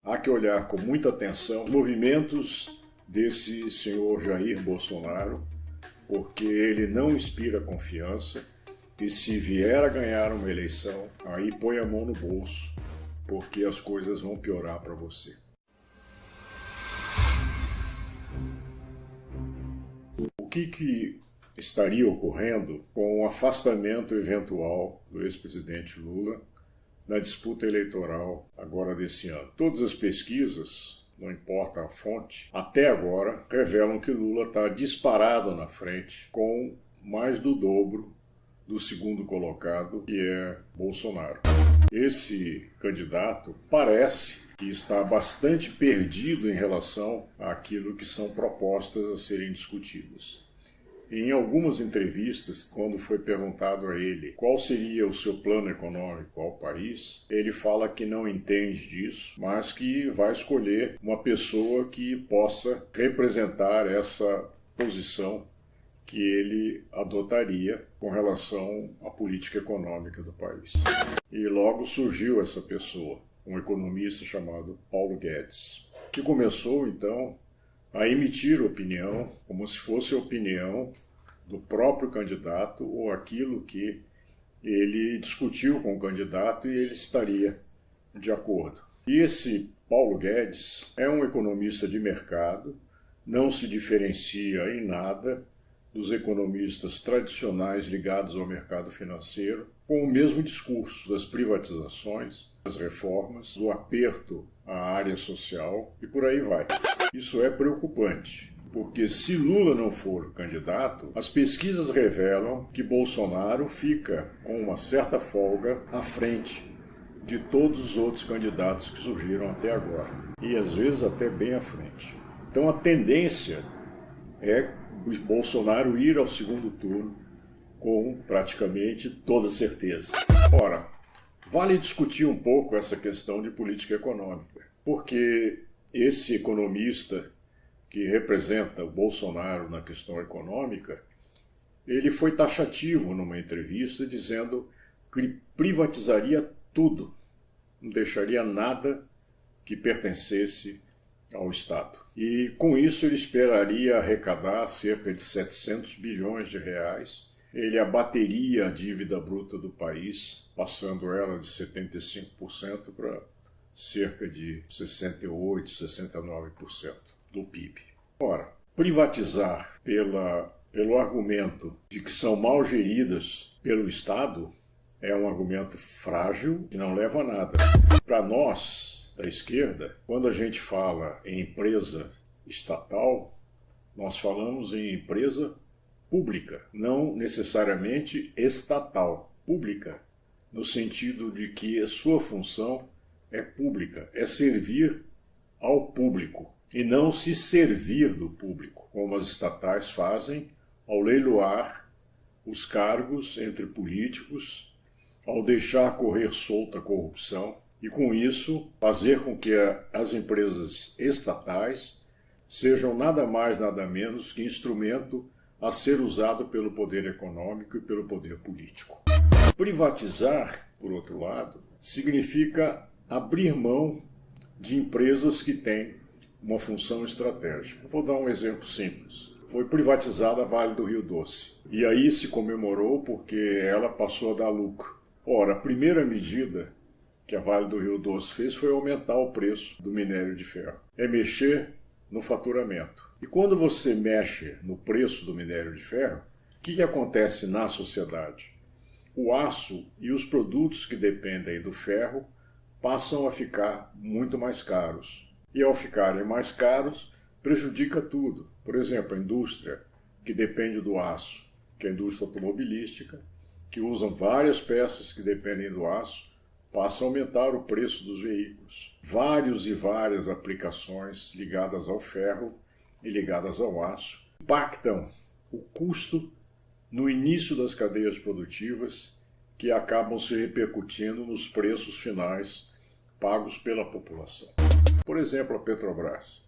há que olhar com muita atenção os movimentos desse senhor Jair Bolsonaro, porque ele não inspira confiança e se vier a ganhar uma eleição, aí põe a mão no bolso, porque as coisas vão piorar para você. O que estaria ocorrendo com o afastamento eventual do ex-presidente Lula na disputa eleitoral agora desse ano? Todas as pesquisas, não importa a fonte, até agora revelam que Lula está disparado na frente com mais do dobro do segundo colocado, que é Bolsonaro. Esse candidato parece que está bastante perdido em relação àquilo que são propostas a serem discutidas. Em algumas entrevistas, quando foi perguntado a ele qual seria o seu plano econômico ao país, ele fala que não entende disso, mas que vai escolher uma pessoa que possa representar essa posição que ele adotaria com relação à política econômica do país. E logo surgiu essa pessoa, um economista chamado Paulo Guedes, que começou então a emitir opinião como se fosse a opinião do próprio candidato ou aquilo que ele discutiu com o candidato e ele estaria de acordo. E esse Paulo Guedes é um economista de mercado, não se diferencia em nada dos economistas tradicionais ligados ao mercado financeiro, com o mesmo discurso das privatizações, das reformas, do aperto à área social e por aí vai. Isso é preocupante, porque se Lula não for candidato, as pesquisas revelam que Bolsonaro fica com uma certa folga à frente de todos os outros candidatos que surgiram até agora, e às vezes até bem à frente. Então a tendência é Bolsonaro ir ao segundo turno com praticamente toda certeza. Ora, vale discutir um pouco essa questão de política econômica, porque esse economista que representa o Bolsonaro na questão econômica, ele foi taxativo numa entrevista dizendo que privatizaria tudo, não deixaria nada que pertencesse ao Estado. E com isso ele esperaria arrecadar cerca de 700 bilhões de reais. Ele abateria a dívida bruta do país, passando ela de 75% para cerca de 68%, 69% do PIB. Ora, privatizar pelo argumento de que são mal geridas pelo Estado é um argumento frágil que não leva a nada. Para nós, da esquerda, quando a gente fala em empresa estatal, nós falamos em empresa pública, não necessariamente estatal, pública, no sentido de que a sua função é pública, é servir ao público e não se servir do público, como as estatais fazem ao leiloar os cargos entre políticos, ao deixar correr solta a corrupção e, com isso, fazer com que as empresas estatais sejam nada mais, nada menos que instrumento a ser usado pelo poder econômico e pelo poder político. Privatizar, por outro lado, significa abrir mão de empresas que têm uma função estratégica. Vou dar um exemplo simples. Foi privatizada a Vale do Rio Doce. E aí se comemorou porque ela passou a dar lucro. Ora, a primeira medida que a Vale do Rio Doce fez foi aumentar o preço do minério de ferro. É mexer no faturamento. E quando você mexe no preço do minério de ferro, o que acontece na sociedade? O aço e os produtos que dependem do ferro passam a ficar muito mais caros. E ao ficarem mais caros, prejudica tudo. Por exemplo, a indústria que depende do aço, que é a indústria automobilística, que usam várias peças que dependem do aço, passa a aumentar o preço dos veículos. Várias aplicações ligadas ao ferro e ligadas ao aço impactam o custo no início das cadeias produtivas, que acabam se repercutindo nos preços finais pagos pela população. Por exemplo, a Petrobras.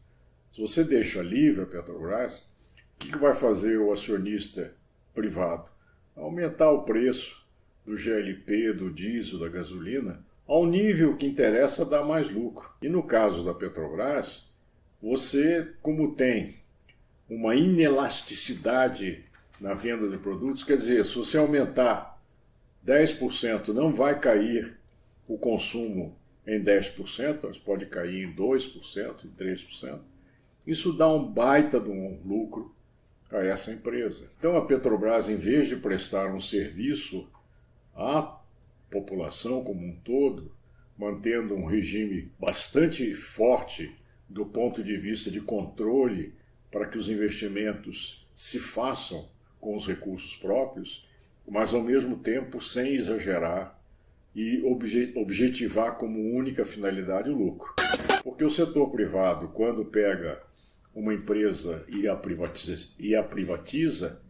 Se você deixa livre a Petrobras, o que vai fazer o acionista privado? Aumentar o preço do GLP, do diesel, da gasolina, ao nível que interessa dar mais lucro. E no caso da Petrobras, você, como tem uma inelasticidade na venda de produtos, quer dizer, se você aumentar 10%, não vai cair o consumo em 10%, mas pode cair em 2%, em 3%. Isso dá um baita de um lucro a essa empresa. Então a Petrobras, em vez de prestar um serviço à população como um todo, mantendo um regime bastante forte do ponto de vista de controle para que os investimentos se façam com os recursos próprios, mas ao mesmo tempo sem exagerar e objetivar como única finalidade o lucro. Porque o setor privado, quando pega uma empresa e a privatiza,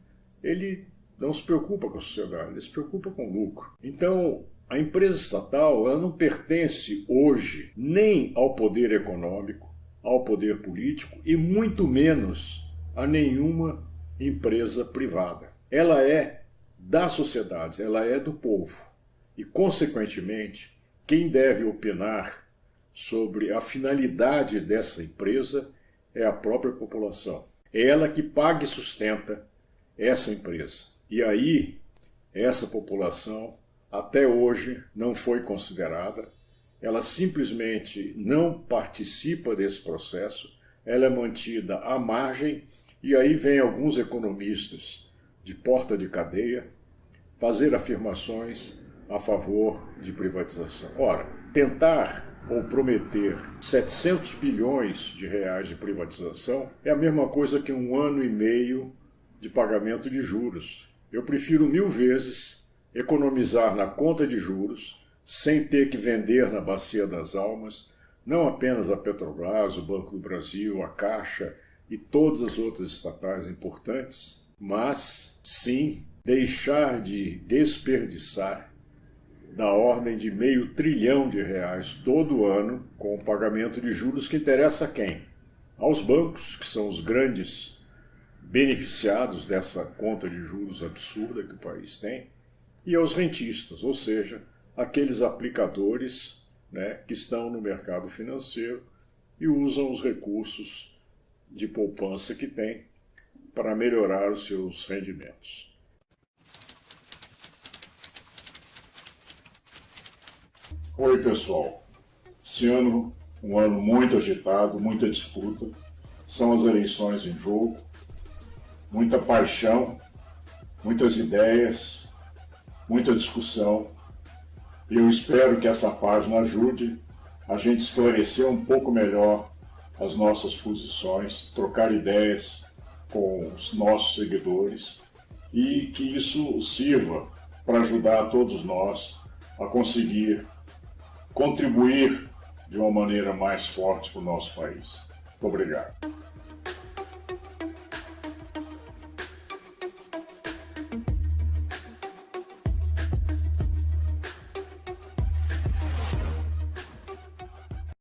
ele não se preocupa com a sociedade, ele se preocupa com o lucro. Então, a empresa estatal ela não pertence hoje nem ao poder econômico, ao poder político e muito menos a nenhuma empresa privada. Ela é da sociedade, ela é do povo. E, consequentemente, quem deve opinar sobre a finalidade dessa empresa é a própria população. É ela que paga e sustenta essa empresa. E aí, essa população, até hoje, não foi considerada, ela simplesmente não participa desse processo, ela é mantida à margem, e aí vem alguns economistas de porta de cadeia fazer afirmações a favor de privatização. Ora, tentar ou prometer 700 bilhões de reais de privatização é a mesma coisa que 1 ano e meio de pagamento de juros. Eu prefiro 1000 vezes economizar na conta de juros sem ter que vender na Bacia das Almas, não apenas a Petrobras, o Banco do Brasil, a Caixa e todas as outras estatais importantes, mas sim deixar de desperdiçar da ordem de R$500 bilhão todo ano com o pagamento de juros que interessa a quem? Aos bancos, que são os grandes beneficiados dessa conta de juros absurda que o país tem, e aos rentistas, ou seja, aqueles aplicadores, né, que estão no mercado financeiro e usam os recursos de poupança que têm para melhorar os seus rendimentos. Oi, pessoal. Esse ano, um ano muito agitado, muita disputa. São as eleições em jogo, muita paixão, muitas ideias, muita discussão. E eu espero que essa página ajude a gente esclarecer um pouco melhor as nossas posições, trocar ideias com os nossos seguidores e que isso sirva para ajudar todos nós a conseguir contribuir de uma maneira mais forte para o nosso país. Muito obrigado.